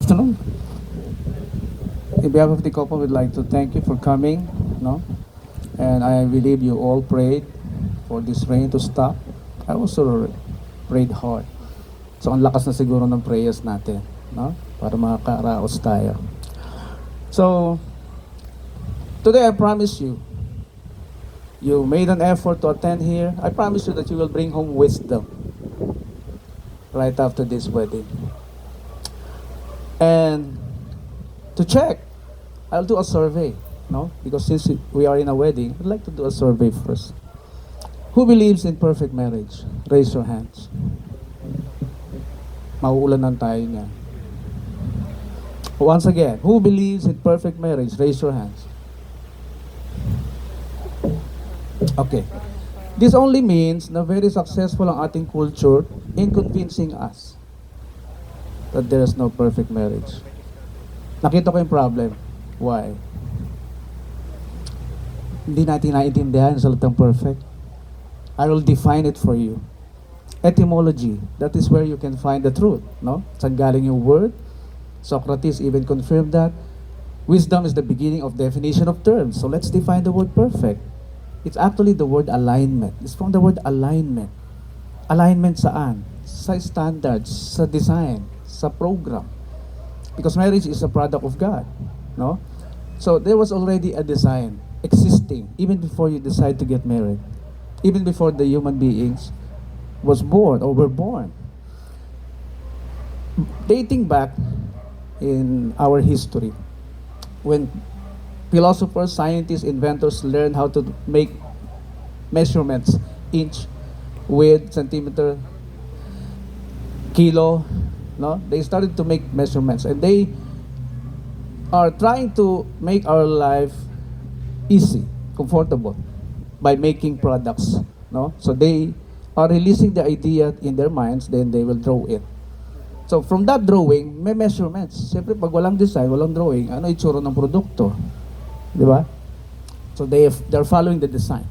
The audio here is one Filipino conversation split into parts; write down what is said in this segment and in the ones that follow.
Afternoon. In behalf of the couple, we'd like to thank you for coming, no? And I believe you all prayed for this rain to stop. I also prayed hard. So ang lakas na siguro ng prayers natin, no? Para makakaraos tayo. So today I promise you, you made an effort to attend here. I promise you that you will bring home wisdom right after this wedding. And to check, I'll do a survey, no? Because since we are in a wedding, I'd like to do a survey first. Who believes in perfect marriage? Raise your hands. Mauulanan tayo niya. Once again, who believes in perfect marriage? Raise your hands. Okay. This only means na very successful ang ating culture in convincing us that there is no perfect marriage. Nakita ko yung problem. Why? Hindi natin naiintindihan sa salitang perfect. I will define it for you. Etymology, that is where you can find the truth, no? Saan galing yung word? Socrates even confirmed that. Wisdom is the beginning of definition of terms. So let's define the word perfect. It's actually the word alignment. It's from the word alignment. Alignment saan? Sa standards, sa design, sa program. Because marriage is a product of God, no? So there was already a design existing even before you decide to get married. Even before the human beings was born or were born. Dating back in our history, when philosophers, scientists, inventors learned how to make measurements, inch, width, centimeter, kilo, no? They started to make measurements, and they are trying to make our life easy, comfortable, by making products, no? So they are releasing the idea in their minds, then they will draw it. So from that drawing, may measurements. Siyempre, pag walang design, walang drawing, ano itsura ng produkto? Di ba? So they're following the design.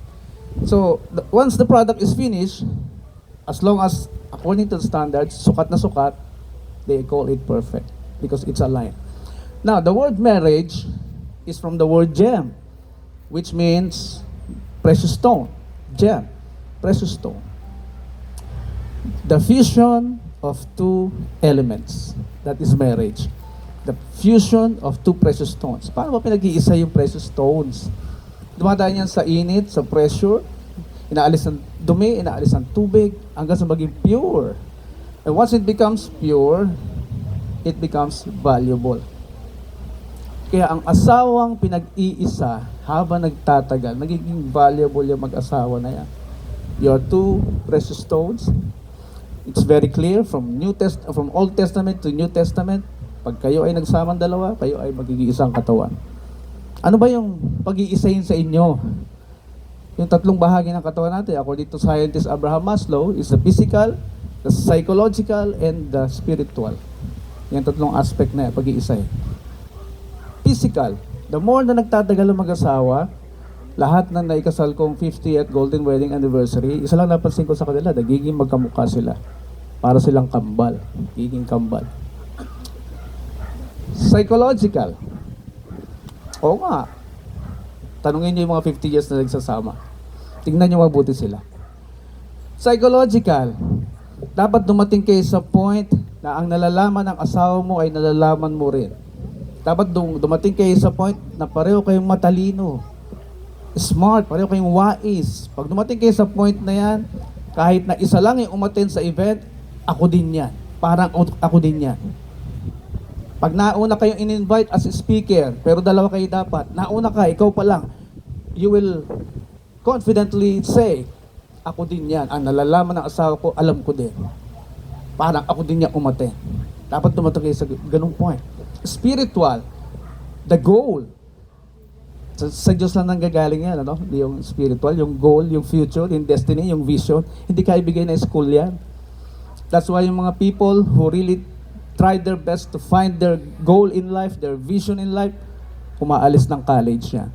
So once the product is finished, as long as according to the standards, sukat na sukat, they call it perfect because it's aligned. Now, the word marriage is from the word gem, which means precious stone. Gem, precious stone. The fusion of two elements, that is marriage. The fusion of two precious stones. Paano ba pinag-iisa yung precious stones? Dumadaan yan sa init, sa pressure, inaalis ng dumi, inaalis ng tubig, hanggang sa maging pure. And once it becomes pure, it becomes valuable. Kaya ang asawang pinag-iisa habang nagtatagal, nagiging valuable yung mag-asawa na yan. Your two precious stones. It's very clear from Old Testament to New Testament. Pag kayo ay nagsamang dalawa, kayo ay magiging isang katawan. Ano ba yung pag-iisahin sa inyo? Yung tatlong bahagi ng katawan natin, according to scientist Abraham Maslow, is the physical, the psychological, and the spiritual. Yung tatlong aspect na yan, pag-iisahin. Physical. The more na nagtatagal ang mag-asawa, lahat na naikasal kong 50th Golden Wedding Anniversary, isa lang napansin ko sa kanila, nagiging magkamukha sila. Para silang kambal. Nagiging kambal. Psychological. Oo nga. Tanungin niyo yung mga 50 years na nagsasama. Tingnan niyo mabuti sila. Psychological. Dapat dumating kayo sa point na ang nalalaman ng asawa mo ay nalalaman mo rin. Dapat dumating kayo sa point na pareho kayong matalino, smart, pareho kayong wais. Pag dumating kayo sa point na yan, kahit na isa lang yung umattend sa event, ako din yan. Parang ako din yan. Pag nauna kayong in-invite as a speaker, pero dalawa kayo dapat, nauna ka, ikaw pa lang, you will confidently say, ako din yan. Ang nalalaman ng asawa ko, alam ko din. Parang ako din yan umattend. Dapat dumating kayo sa ganung point. Spiritual, the goal. Sa Diyos lang nanggagaling yan, ano? Yung spiritual, yung goal, yung future, yung destiny, yung vision. Hindi ka ibigay na school yan. That's why yung mga people who really try their best to find their goal in life, their vision in life, umaalis ng college yan.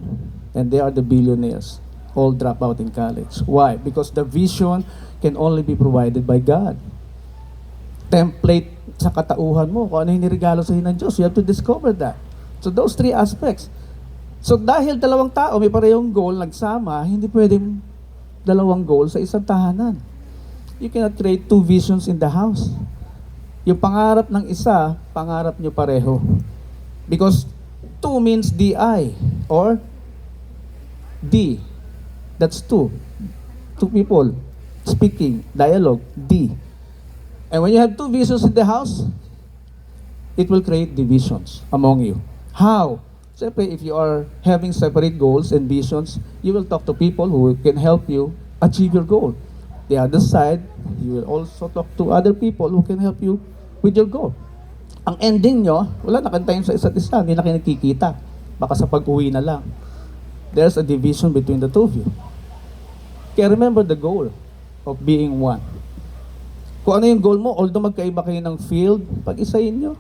And they are the billionaires. All drop out in college. Why? Because the vision can only be provided by God. Template sa katauhan mo, kung ano yung niregalo sa'yo ng Diyos. You have to discover that. So those three aspects. So dahil dalawang tao may parehong goal, nagsama, hindi pwedeng dalawang goal sa isang tahanan. You cannot create two visions in the house. Yung pangarap ng isa, pangarap nyo pareho. Because two means DI or D. That's two. Two people speaking, dialogue, D. And when you have two visions in the house, it will create divisions among you. How? Siyempre, if you are having separate goals and visions, you will talk to people who can help you achieve your goal. The other side, you will also talk to other people who can help you with your goal. Ang ending nyo, wala na kantayin sa isa't isa, hindi na kayo nakikita. Baka sa pag-uwi na lang. There's a division between the two of you. Kaya remember the goal of being one. Kung ano yung goal mo, although magkaiba kayo ng field, pag-isahin nyo.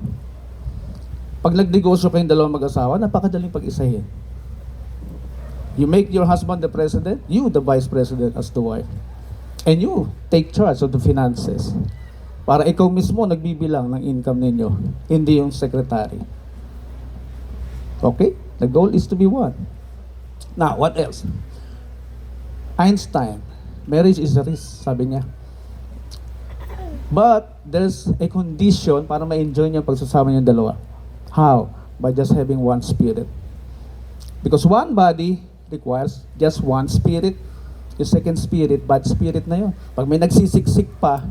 Pag nag-negosyo kayong dalawang mag-asawa, napakadaling pag-isahin. You make your husband the president, you the vice president as the wife. And you take charge of the finances. Para ikaw mismo nagbibilang ng income ninyo, hindi yung secretary. Okay? The goal is to be one. Now, what else? Einstein, marriage is a risk, sabi niya. But there's a condition para ma-enjoy niyo pagsasama niyo dalawa. How? By just having one spirit. Because one body requires just one spirit. Yung second spirit, bad spirit na yun. Pag may nagsisiksik pa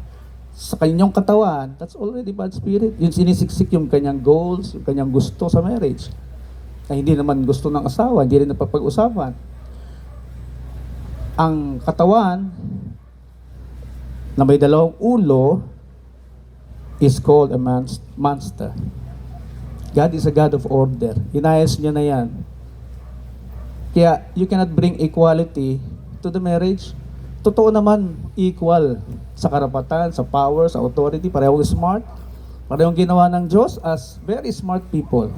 sa kanyang katawan, that's already bad spirit. Yung sinisiksik yung kanyang goals, yung kanyang gusto sa marriage. Na hindi naman gusto ng asawa, hindi rin napapag-usapan. Ang katawan na may dalawang ulo is called a monster. God is a God of order. Inayos niya na yan. Kaya you cannot bring equality to the marriage. Totoo naman, equal sa karapatan, sa power, sa authority. Parehong smart. Parehong ginawa ng Diyos as very smart people.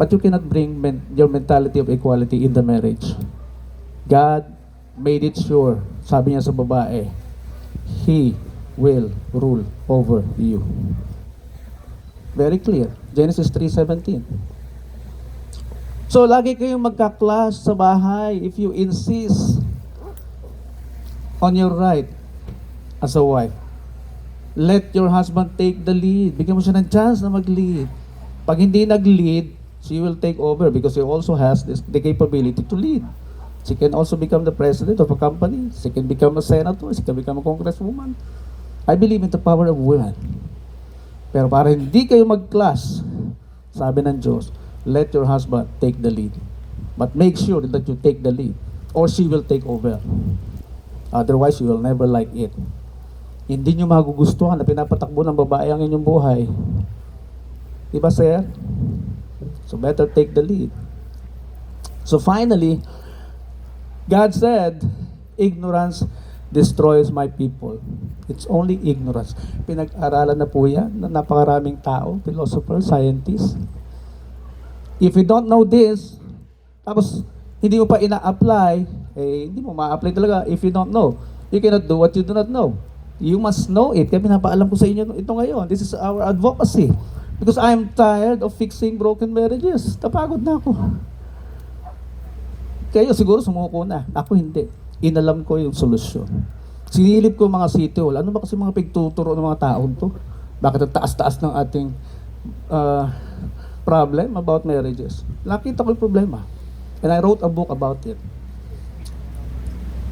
But you cannot bring your mentality of equality in the marriage. God made it sure, sabi niya sa babae, He will rule over you. Very clear. Genesis 3:17. So, lagi kayong magka-clash sa bahay if you insist on your right as a wife. Let your husband take the lead. Bigyan mo siya ng chance na mag-lead. Pag hindi nag-lead, she will take over because she also has the capability to lead. She can also become the president of a company. She can become a senator. She can become a congresswoman. I believe in the power of women. Pero para hindi kayo mag-clash, sabi ng Diyos, let your husband take the lead. But make sure that you take the lead or she will take over. Otherwise, you will never like it. Hindi nyo magugustuhan na pinapatakbo ng babae ang inyong buhay. Diba, sir? So better take the lead. So finally, God said, ignorance destroys my people. It's only ignorance. Pinag-aralan na po yan ng napakaraming tao, philosophers, scientists. If you don't know this, tapos hindi mo pa ina-apply, hindi mo ma-apply talaga if you don't know. You cannot do what you do not know. You must know it. Kaya pinapaalam ko sa inyo ito ngayon. This is our advocacy. Because I'm tired of fixing broken marriages. Napagod na ako. Kayo siguro sumuko na. Ako hindi. Inalam ko yung solusyon. Sinilip ko mga city hall. Ano ba kasi mga pigtuturo ng mga taon to? Bakit ang taas-taas ng ating problem about marriages? Nakita ko yung problema. And I wrote a book about it.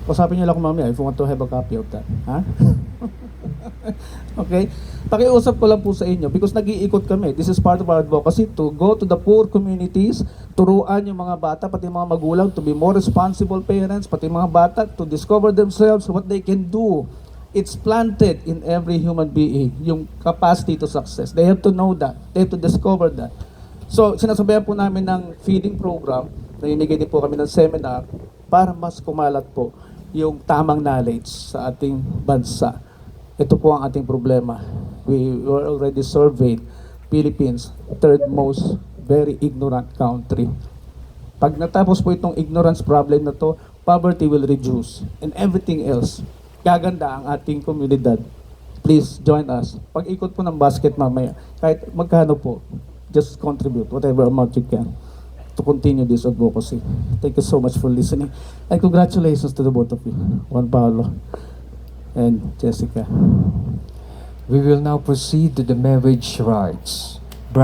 Usapin niyo lang ako mamaya if you want to have a copy of that. Ha? Okay? Pakiusap ko lang po sa inyo because nag-iikot kami. This is part of our advocacy to go to the poor communities, turuan yung mga bata, pati mga magulang to be more responsible parents, pati mga bata to discover themselves what they can do. It's planted in every human being, yung capacity to success. They have to know that. They have to discover that. So, sinasabayan po namin ng feeding program, naninigay din po kami ng seminar para mas kumalat po yung tamang knowledge sa ating bansa. Ito po ang ating problema. We were already surveyed. Philippines, third most very ignorant country. Pag natapos po itong ignorance problem na to, poverty will reduce and everything else. Gaganda ang ating komunidad. please join us. Pag-ikot po ng basket mamaya, kahit magkano po, just contribute whatever amount you can to continue this advocacy. Thank you so much for listening. And congratulations to the both of you, Juan Paolo and Jessica. We will now proceed to the marriage rites.